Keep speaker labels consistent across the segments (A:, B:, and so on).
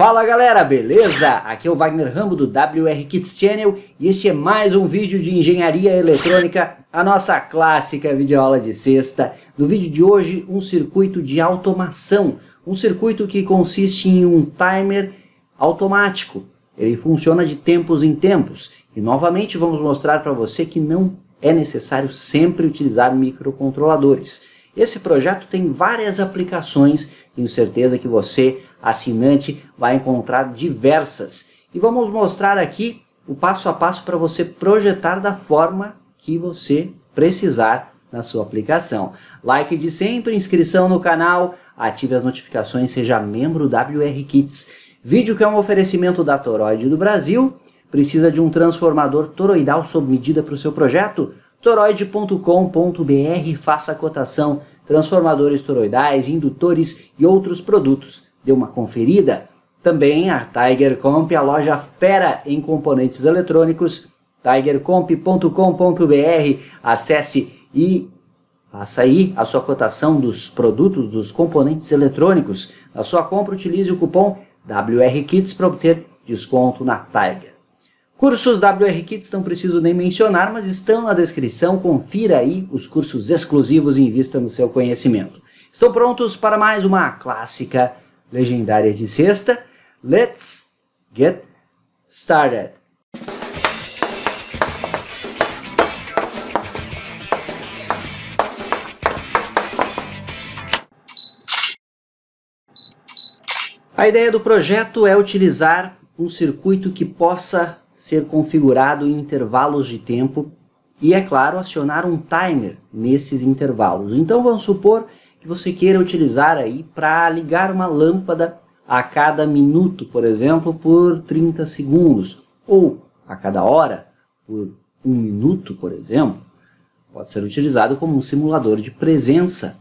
A: Fala galera, beleza? Aqui é o Wagner Rambo do WR Kits Channel e este é mais um vídeo de engenharia eletrônica, a nossa clássica videoaula de sexta. No vídeo de hoje, um circuito de automação, um circuito que consiste em um timer automático. Ele funciona de tempos em tempos e novamente vamos mostrar para você que não é necessário sempre utilizar microcontroladores. Esse projeto tem várias aplicações, tenho certeza que você, assinante, vai encontrar diversas. E vamos mostrar aqui o passo a passo para você projetar da forma que você precisar na sua aplicação. Like de sempre, inscrição no canal, ative as notificações, seja membro WR Kits. Vídeo que é um oferecimento da Toroid do Brasil. Precisa de um transformador toroidal sob medida para o seu projeto? Toroid.com.br, faça a cotação, transformadores toroidais, indutores e outros produtos. Dê uma conferida. Também a Tiger Comp, a loja fera em componentes eletrônicos, tigercomp.com.br, acesse e faça aí a sua cotação dos produtos, dos componentes eletrônicos. Na sua compra, utilize o cupom WRKITS para obter desconto na Tiger. Cursos WR Kits não preciso nem mencionar, mas estão na descrição. Confira aí os cursos exclusivos e invista no seu conhecimento. Estão prontos para mais uma clássica legendária de sexta? Let's get started! A ideia do projeto é utilizar um circuito que possa ser configurado em intervalos de tempo e, é claro, acionar um timer nesses intervalos. Então vamos supor que você queira utilizar aí para ligar uma lâmpada a cada minuto, por exemplo, por 30 segundos, ou a cada hora, por 1 minuto, por exemplo. Pode ser utilizado como um simulador de presença,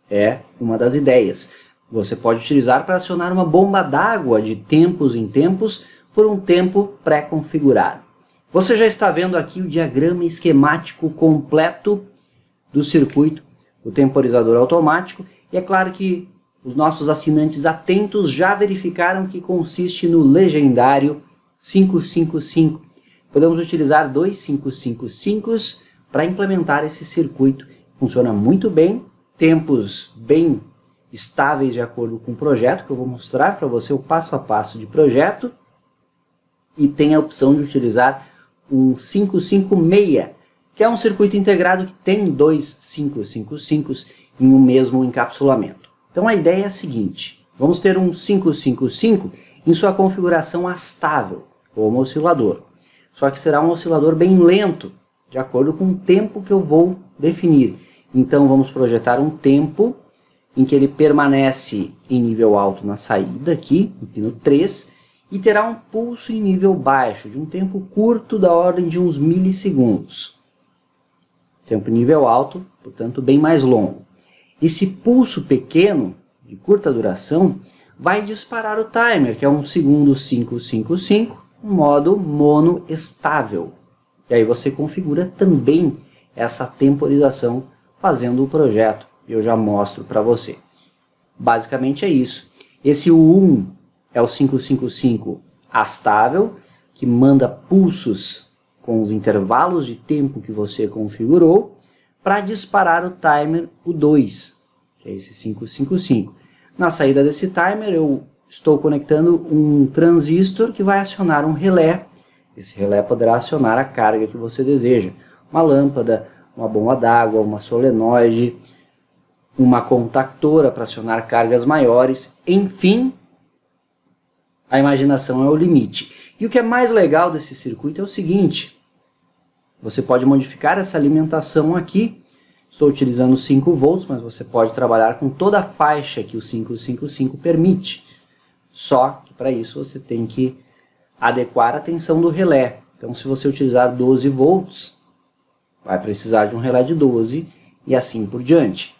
A: é uma das ideias. Você pode utilizar para acionar uma bomba d'água de tempos em tempos, por um tempo pré-configurado. Você já está vendo aqui o diagrama esquemático completo do circuito, o temporizador automático, e é claro que os nossos assinantes atentos já verificaram que consiste no legendário 555. Podemos utilizar dois 555s para implementar esse circuito. Funciona muito bem, tempos bem estáveis de acordo com o projeto, que eu vou mostrar para você o passo a passo de projeto. E tem a opção de utilizar um 556, que é um circuito integrado que tem dois 555s em um mesmo encapsulamento. Então a ideia é a seguinte, vamos ter um 555 em sua configuração astável, como oscilador. Só que será um oscilador bem lento, de acordo com o tempo que eu vou definir. Então vamos projetar um tempo em que ele permanece em nível alto na saída, aqui, no pino 3, e terá um pulso em nível baixo, de um tempo curto da ordem de uns milissegundos. Tempo em nível alto, portanto, bem mais longo. Esse pulso pequeno, de curta duração, vai disparar o timer, que é um segundo 555, um modo mono estável. E aí você configura também essa temporização fazendo o projeto. Eu já mostro para você. Basicamente é isso. Esse U1 é o 555 astável, que manda pulsos com os intervalos de tempo que você configurou para disparar o timer U2, que é esse 555. Na saída desse timer eu estou conectando um transistor que vai acionar um relé. Esse relé poderá acionar a carga que você deseja. Uma lâmpada, uma bomba d'água, uma solenoide, uma contactora para acionar cargas maiores, enfim. A imaginação é o limite. E o que é mais legal desse circuito é o seguinte. Você pode modificar essa alimentação aqui. Estou utilizando 5 volts, mas você pode trabalhar com toda a faixa que o 555 permite. Só que para isso você tem que adequar a tensão do relé. Então se você utilizar 12 volts, vai precisar de um relé de 12 e assim por diante.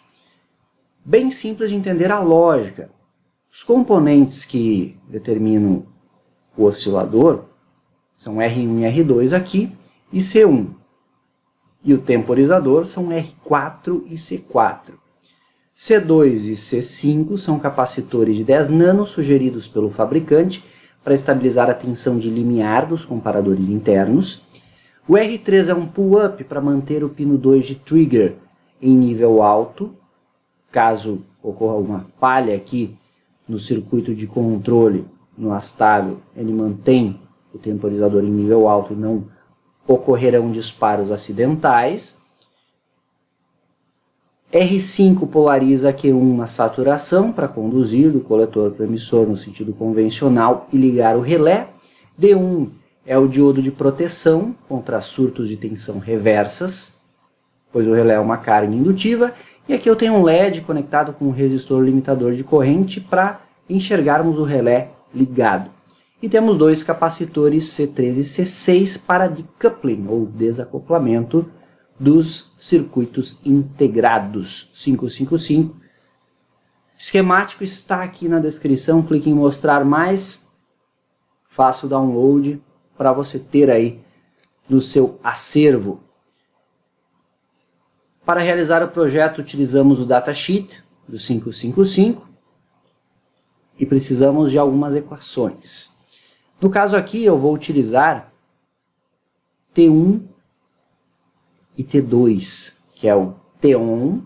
A: Bem simples de entender a lógica. Os componentes que determinam o oscilador são R1 e R2 aqui e C1. E o temporizador são R4 e C4. C2 e C5 são capacitores de 10 nanos sugeridos pelo fabricante para estabilizar a tensão de limiar dos comparadores internos. O R3 é um pull-up para manter o pino 2 de trigger em nível alto. Caso ocorra alguma falha aqui no circuito de controle, no astável, ele mantém o temporizador em nível alto e não ocorrerão disparos acidentais. R5 polariza Q1 na saturação para conduzir do coletor para o emissor no sentido convencional e ligar o relé. D1 é o diodo de proteção contra surtos de tensão reversas, pois o relé é uma carga indutiva. E aqui eu tenho um LED conectado com um resistor limitador de corrente para enxergarmos o relé ligado. E temos dois capacitores C3 e C6 para decoupling ou desacoplamento dos circuitos integrados 555. O esquemático está aqui na descrição, clique em mostrar mais, faça o download para você ter aí no seu acervo. Para realizar o projeto utilizamos o datasheet do 555 e precisamos de algumas equações. No caso aqui eu vou utilizar T1 e T2, que é o T-on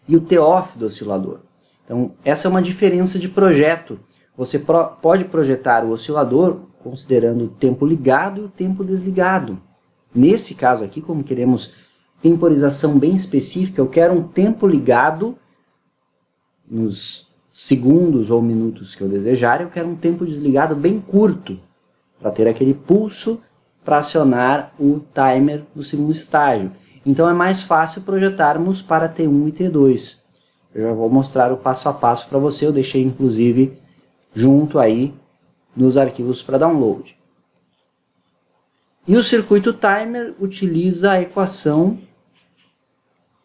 A: e o T-off do oscilador. Então, essa é uma diferença de projeto. Você pode projetar o oscilador considerando o tempo ligado e o tempo desligado. Nesse caso aqui, como queremos temporização bem específica, eu quero um tempo ligado nos segundos ou minutos que eu desejar, eu quero um tempo desligado bem curto, para ter aquele pulso para acionar o timer no segundo estágio. Então é mais fácil projetarmos para T1 e T2. Eu já vou mostrar o passo a passo para você, eu deixei inclusive junto aí nos arquivos para download. E o circuito timer utiliza a equação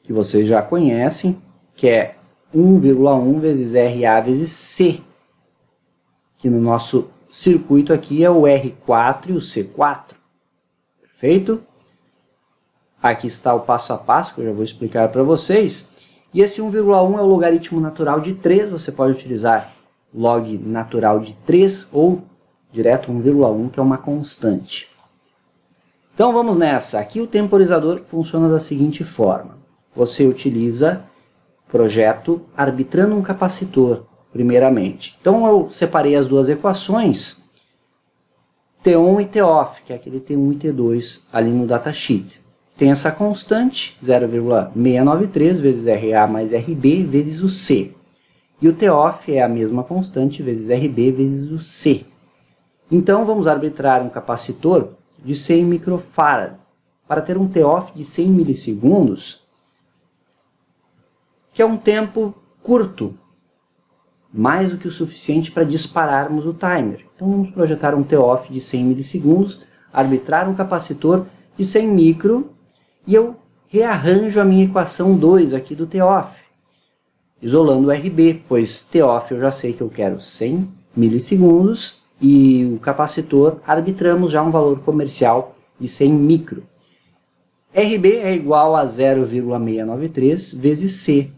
A: que vocês já conhecem, que é 1,1 vezes RA vezes C, que no nosso circuito aqui é o R4 e o C4. Perfeito? Aqui está o passo a passo, que eu já vou explicar para vocês. E esse 1,1 é o logaritmo natural de 3, você pode utilizar log natural de 3 ou direto 1,1, que é uma constante. Então vamos nessa. Aqui o temporizador funciona da seguinte forma. Você utiliza projeto arbitrando um capacitor, primeiramente. Então eu separei as duas equações, T1 e T-off, que é aquele T1 e T2 ali no datasheet. Tem essa constante, 0,693 vezes RA mais RB vezes o C. E o T-off é a mesma constante vezes RB vezes o C. Então vamos arbitrar um capacitor de 100 microfarad para ter um T-off de 100 milissegundos, que é um tempo curto, mais do que o suficiente para dispararmos o timer. Então vamos projetar um T-off de 100 milissegundos, arbitrar um capacitor de 100 micro, e eu rearranjo a minha equação 2 aqui do T-off, isolando o RB, pois T-off eu já sei que eu quero 100 milissegundos, e o capacitor arbitramos já um valor comercial de 100 micro. RB é igual a 0,693 vezes C.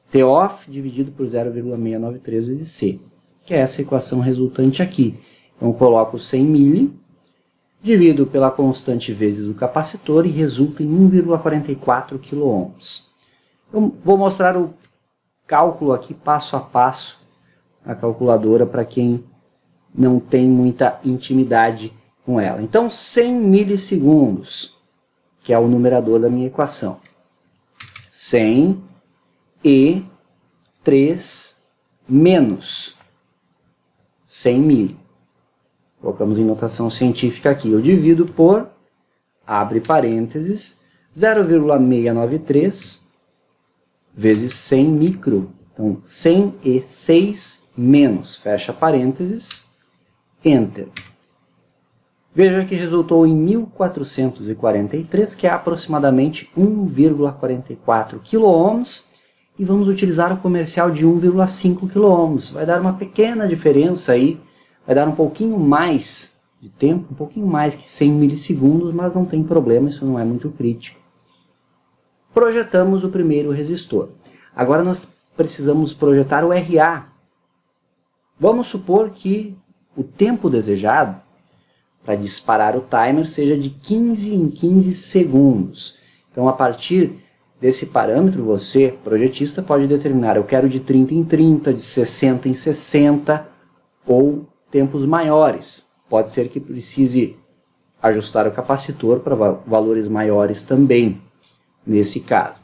A: T-off dividido por 0,693 vezes C, que é essa equação resultante aqui. Então eu coloco 100 mili, divido pela constante vezes o capacitor e resulta em 1,44 kΩ. Eu vou mostrar o cálculo aqui passo a passo na calculadora para quem não tem muita intimidade com ela. Então 100 milissegundos, que é o numerador da minha equação. 100 e 3 menos 100 mili. Colocamos em notação científica aqui. Eu divido por, abre parênteses, 0,693 vezes 100 micro. Então, 106 menos, fecha parênteses, Enter. Veja que resultou em 1443, que é aproximadamente 1,44 kΩ, e vamos utilizar o comercial de 1,5 kΩ. Vai dar uma pequena diferença aí, vai dar um pouquinho mais de tempo, um pouquinho mais que 100 milissegundos, mas não tem problema, isso não é muito crítico. Projetamos o primeiro resistor. Agora nós precisamos projetar o RA. Vamos supor que o tempo desejado para disparar o timer seja de 15 em 15 segundos. Então, a partir desse parâmetro, você, projetista, pode determinar: eu quero de 30 em 30, de 60 em 60, ou tempos maiores. Pode ser que precise ajustar o capacitor para valores maiores também, nesse caso.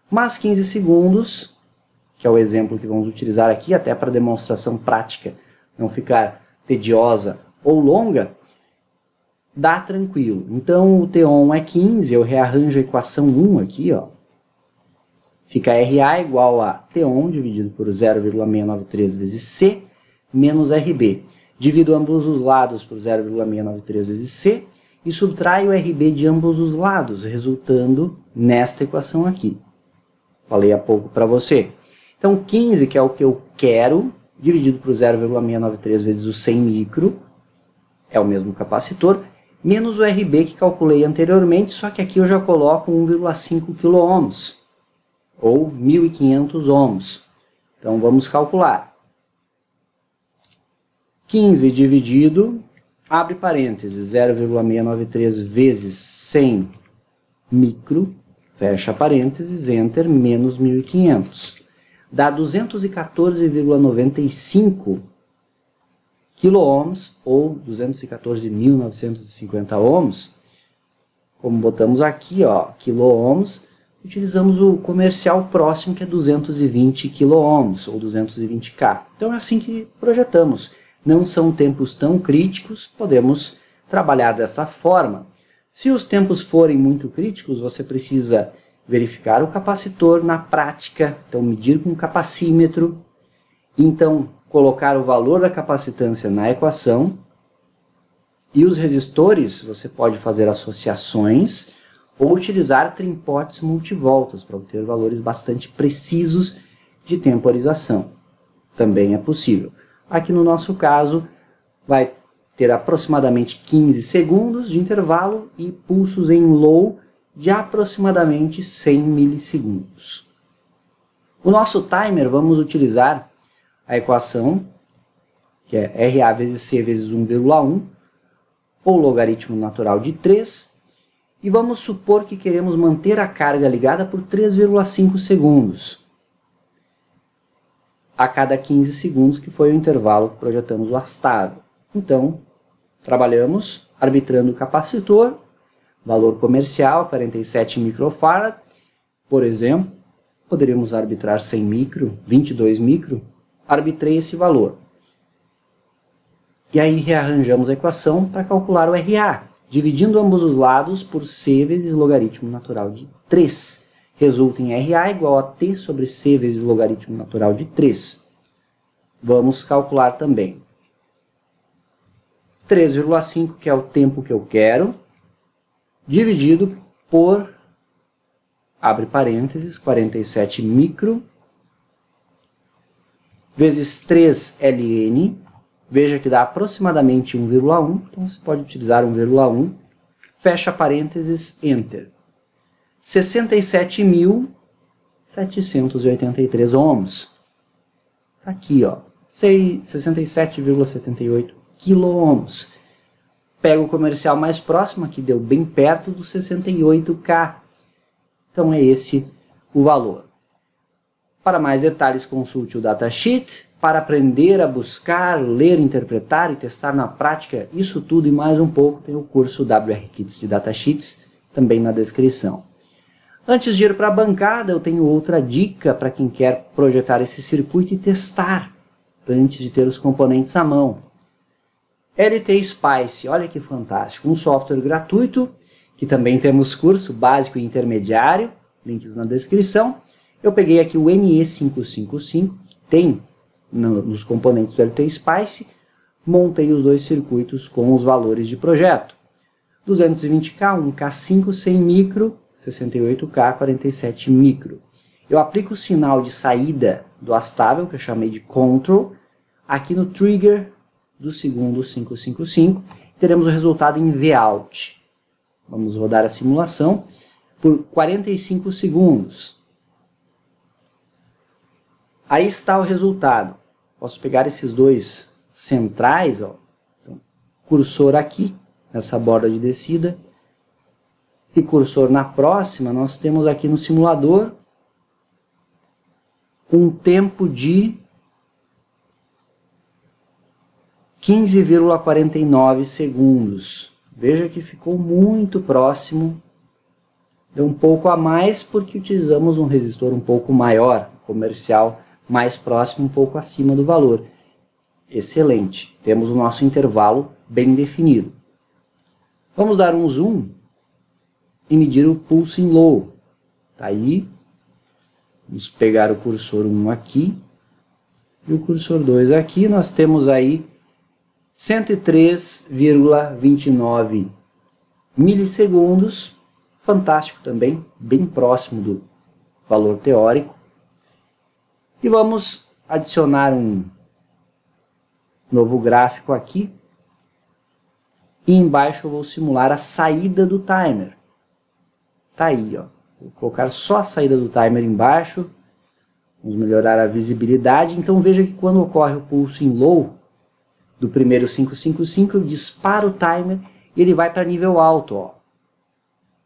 A: Mas 15 segundos, que é o exemplo que vamos utilizar aqui, até para demonstração prática não ficar tediosa ou longa, dá tranquilo. Então o T1 é 15, eu rearranjo a equação 1 aqui, ó. Fica RA igual a T1 dividido por 0,693 vezes C menos RB. Divido ambos os lados por 0,693 vezes C e subtraio o RB de ambos os lados, resultando nesta equação aqui. Falei há pouco para você. Então 15, que é o que eu quero, dividido por 0,693 vezes o 100 micro, é o mesmo capacitor, menos o RB que calculei anteriormente, só que aqui eu já coloco 1,5 kΩ, ou 1.500 ohms. Então vamos calcular. 15 dividido, abre parênteses, 0,693 vezes 100 micro, fecha parênteses, enter, menos 1.500. Dá 214,95 kΩ, ou 214.950 ohms. Como botamos aqui, ó, quiloohms, utilizamos o comercial próximo, que é 220 kΩ, ou 220K. Então é assim que projetamos. Não são tempos tão críticos, podemos trabalhar dessa forma. Se os tempos forem muito críticos, você precisa verificar o capacitor na prática, então medir com o capacímetro, então colocar o valor da capacitância na equação, e os resistores você pode fazer associações ou utilizar trimpotes multivoltas para obter valores bastante precisos de temporização. Também é possível. Aqui no nosso caso vai ter aproximadamente 15 segundos de intervalo e pulsos em low de aproximadamente 100 milissegundos. O nosso timer, vamos utilizar a equação, que é RA vezes C vezes 1,1, ou logaritmo natural de 3, e vamos supor que queremos manter a carga ligada por 3,5 segundos, a cada 15 segundos, que foi o intervalo que projetamos o astável. Então, trabalhamos arbitrando o capacitor, valor comercial, 47 microfarad, por exemplo, poderíamos arbitrar 100 micro, 22 micro, arbitrei esse valor. E aí rearranjamos a equação para calcular o RA, dividindo ambos os lados por C vezes logaritmo natural de 3. Resulta em RA igual a T sobre C vezes logaritmo natural de 3. Vamos calcular também. 3,5, que é o tempo que eu quero, dividido por, abre parênteses, 47 micro, vezes 3 ln, veja que dá aproximadamente 1,1, então você pode utilizar 1,1, fecha parênteses, enter. 67.783 ohms. Está aqui, ó, 67,78 quiloohms. Pega o comercial mais próximo, que deu bem perto do 68K. Então é esse o valor. Para mais detalhes, consulte o datasheet. Para aprender a buscar, ler, interpretar e testar na prática isso tudo e mais um pouco, tem o curso WR Kits de Datasheets, também na descrição. Antes de ir para a bancada, eu tenho outra dica para quem quer projetar esse circuito e testar, antes de ter os componentes à mão. LT Spice, olha que fantástico, um software gratuito, que também temos curso básico e intermediário, links na descrição. Eu peguei aqui o NE555, que tem nos componentes do LT Spice, montei os dois circuitos com os valores de projeto. 220K, 1K5, 100 micro, 68K, 47 micro. Eu aplico o sinal de saída do astável, que eu chamei de control, aqui no trigger do segundo 555, teremos o resultado em Vout. Vamos rodar a simulação. por 45 segundos. Aí está o resultado. Posso pegar esses dois centrais, ó. Então, cursor aqui, nessa borda de descida, e cursor na próxima. Nós temos aqui no simulador um tempo de 15,49 segundos. Veja que ficou muito próximo. Deu um pouco a mais porque utilizamos um resistor um pouco maior, comercial, mais próximo, um pouco acima do valor. Excelente. Temos o nosso intervalo bem definido. Vamos dar um zoom e medir o pulse in low. Tá aí. Vamos pegar o cursor 1 aqui e o cursor 2 aqui. Nós temos aí 103,29 milissegundos. Fantástico também, bem próximo do valor teórico. E vamos adicionar um novo gráfico aqui. E embaixo eu vou simular a saída do timer. Tá aí, ó. Vou colocar só a saída do timer embaixo. Vamos melhorar a visibilidade. Então veja que quando ocorre o pulse in low do primeiro 555, eu disparo o timer e ele vai para nível alto, ó.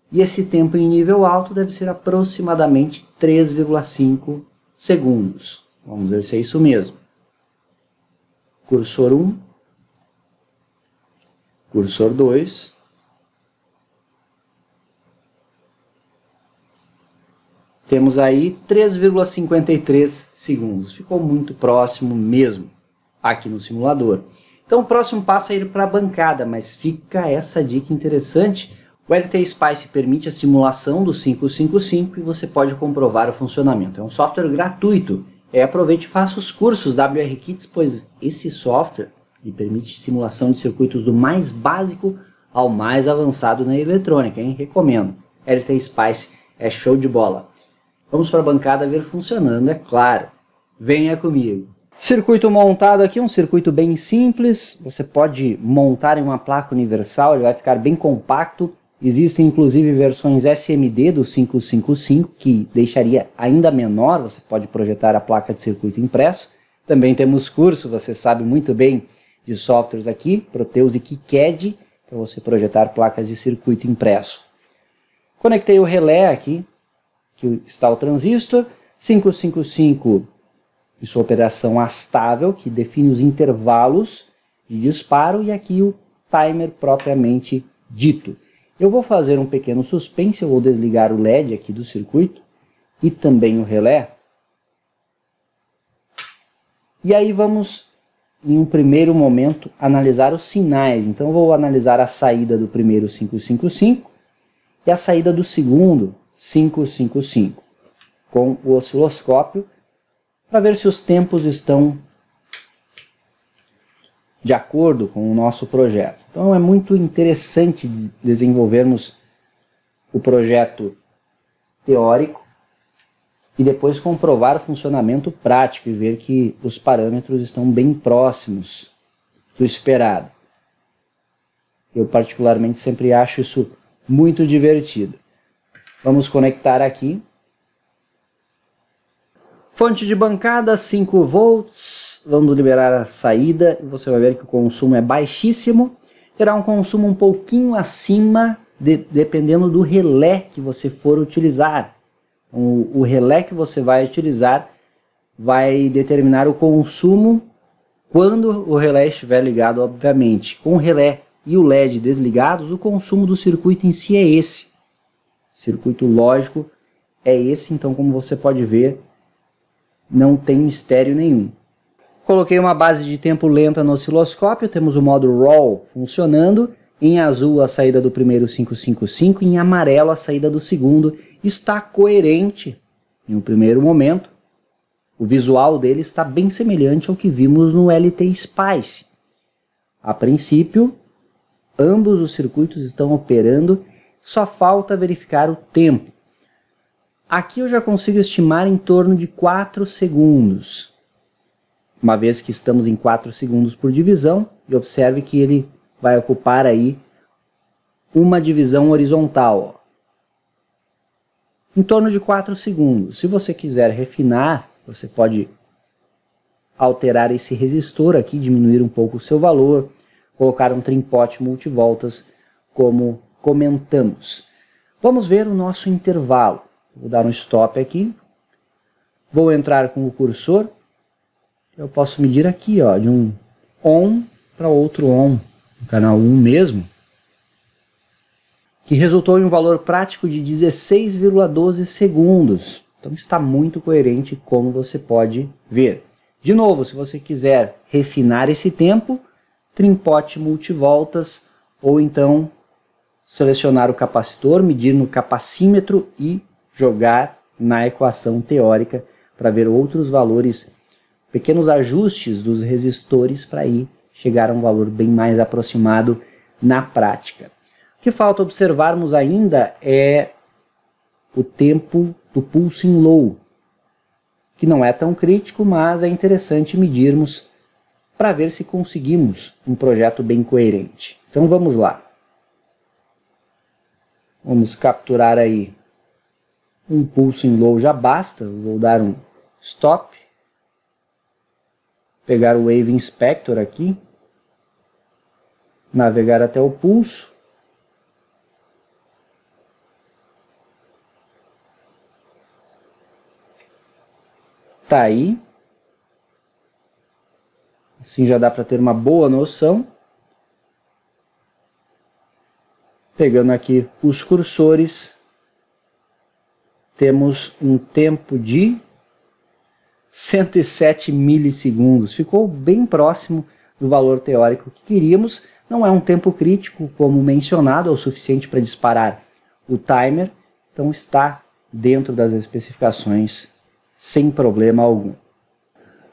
A: E esse tempo em nível alto deve ser aproximadamente 3,5 segundos. Vamos ver se é isso mesmo. Cursor 1, cursor 2, temos aí 3,53 segundos. Ficou muito próximo mesmo aqui no simulador. Então o próximo passo é ir para a bancada, mas fica essa dica interessante. O LT Spice permite a simulação do 555 e você pode comprovar o funcionamento. É um software gratuito. Aproveite e faça os cursos WR Kits, pois esse software lhe permite simulação de circuitos do mais básico ao mais avançado na eletrônica, hein? Recomendo. LT Spice é show de bola. Vamos para a bancada ver funcionando, é claro. Venha comigo. Circuito montado aqui, um circuito bem simples. Você pode montar em uma placa universal, ele vai ficar bem compacto. Existem inclusive versões SMD do 555 que deixaria ainda menor, você pode projetar a placa de circuito impresso. Também temos curso, você sabe muito bem de softwares aqui, Proteus e KiCad, para você projetar placas de circuito impresso. Conectei o relé aqui, que está o transistor, 555 e sua operação astável, que define os intervalos de disparo, e aqui o timer propriamente dito. Eu vou fazer um pequeno suspense, eu vou desligar o LED aqui do circuito e também o relé. E aí vamos, em um primeiro momento, analisar os sinais. Então eu vou analisar a saída do primeiro 555 e a saída do segundo 555 com o osciloscópio para ver se os tempos estão de acordo com o nosso projeto. Então é muito interessante desenvolvermos o projeto teórico e depois comprovar o funcionamento prático e ver que os parâmetros estão bem próximos do esperado. Eu particularmente sempre acho isso muito divertido. Vamos conectar aqui. Fonte de bancada 5 volts. Vamos liberar a saída e você vai ver que o consumo é baixíssimo. Terá um consumo um pouquinho acima, dependendo do relé que você for utilizar. O relé que você vai utilizar vai determinar o consumo quando o relé estiver ligado, obviamente. Com o relé e o LED desligados, o consumo do circuito em si é esse. O circuito lógico é esse, então como você pode ver, não tem mistério nenhum. Coloquei uma base de tempo lenta no osciloscópio, temos o modo RAW funcionando, em azul a saída do primeiro 555, em amarelo a saída do segundo. Está coerente em um primeiro momento, o visual dele está bem semelhante ao que vimos no LT Spice. A princípio, ambos os circuitos estão operando, só falta verificar o tempo. Aqui eu já consigo estimar em torno de 4 segundos. Uma vez que estamos em 4 segundos por divisão, e observe que ele vai ocupar aí uma divisão horizontal. em torno de 4 segundos. Se você quiser refinar, você pode alterar esse resistor aqui, diminuir um pouco o seu valor, colocar um trim-pot multivoltas, como comentamos. Vamos ver o nosso intervalo. Vou dar um stop aqui. Vou entrar com o cursor. Eu posso medir aqui, ó, de um on para outro on, no canal 1 mesmo, que resultou em um valor prático de 16,12 segundos. Então está muito coerente, como você pode ver. De novo, se você quiser refinar esse tempo, trim-pot multivoltas, ou então selecionar o capacitor, medir no capacímetro e jogar na equação teórica para ver outros valores, pequenos ajustes dos resistores para aí chegar a um valor bem mais aproximado na prática. O que falta observarmos ainda é o tempo do pulsing low, que não é tão crítico, mas é interessante medirmos para ver se conseguimos um projeto bem coerente. Então vamos lá. Vamos capturar aí um pulsing low, já basta. Vou dar um stop, pegar o Wave Inspector aqui, navegar até o pulso, tá aí, assim já dá para ter uma boa noção. Pegando aqui os cursores, temos um tempo de 107 milissegundos. Ficou bem próximo do valor teórico que queríamos. Não é um tempo crítico, como mencionado, é o suficiente para disparar o timer. Então está dentro das especificações sem problema algum.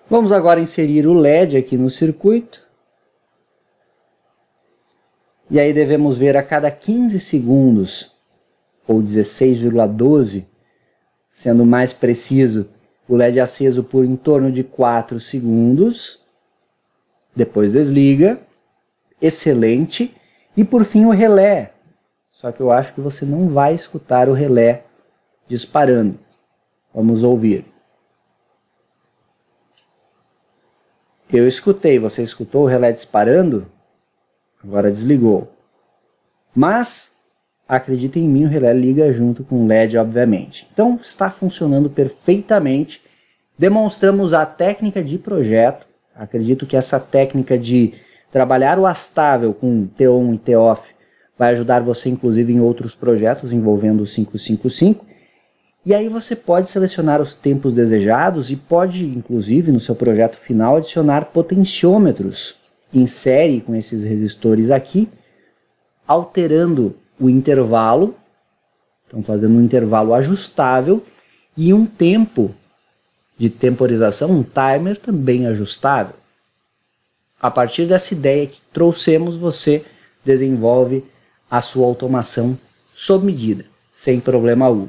A: Vamos agora inserir o LED aqui no circuito. E aí devemos ver a cada 15 segundos, ou 16,12, sendo mais preciso, o LED aceso por em torno de 4 segundos. Depois desliga. Excelente. E por fim o relé. Só que eu acho que você não vai escutar o relé disparando. Vamos ouvir. Eu escutei, você escutou o relé disparando? Agora desligou. Mas, acredita em mim, o relé liga junto com o LED, obviamente. Então, está funcionando perfeitamente. Demonstramos a técnica de projeto. Acredito que essa técnica de trabalhar o astável com T-on e T-off vai ajudar você, inclusive, em outros projetos envolvendo o 555. E aí você pode selecionar os tempos desejados e pode, inclusive, no seu projeto final, adicionar potenciômetros em série com esses resistores aqui, alterando o intervalo, então fazendo um intervalo ajustável e um tempo de temporização, um timer também ajustável. A partir dessa ideia que trouxemos, você desenvolve a sua automação sob medida, sem problema algum.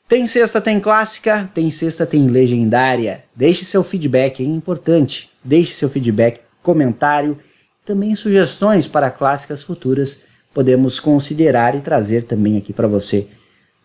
A: Tem sexta, tem clássica, tem sexta, tem legendária. Deixe seu feedback, é importante. Deixe seu feedback, comentário, também sugestões para clássicas futuras. Podemos considerar e trazer também aqui para você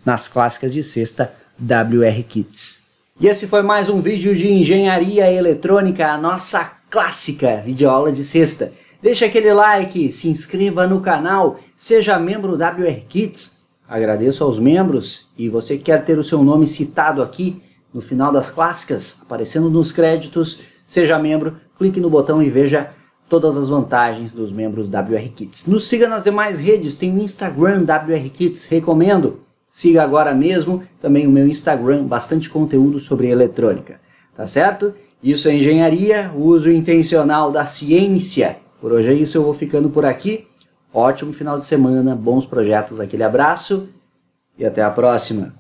A: nas clássicas de sexta WR Kits. E esse foi mais um vídeo de engenharia eletrônica, a nossa clássica videoaula de sexta. Deixa aquele like, se inscreva no canal, seja membro WR Kits. Agradeço aos membros e você que quer ter o seu nome citado aqui no final das clássicas, aparecendo nos créditos, seja membro, clique no botão e veja todas as vantagens dos membros WR Kits. Nos siga nas demais redes, tem o Instagram WR Kits, recomendo. Siga agora mesmo também o meu Instagram, bastante conteúdo sobre eletrônica. Tá certo? Isso é engenharia, uso intencional da ciência. Por hoje é isso, eu vou ficando por aqui. Ótimo final de semana, bons projetos, aquele abraço e até a próxima.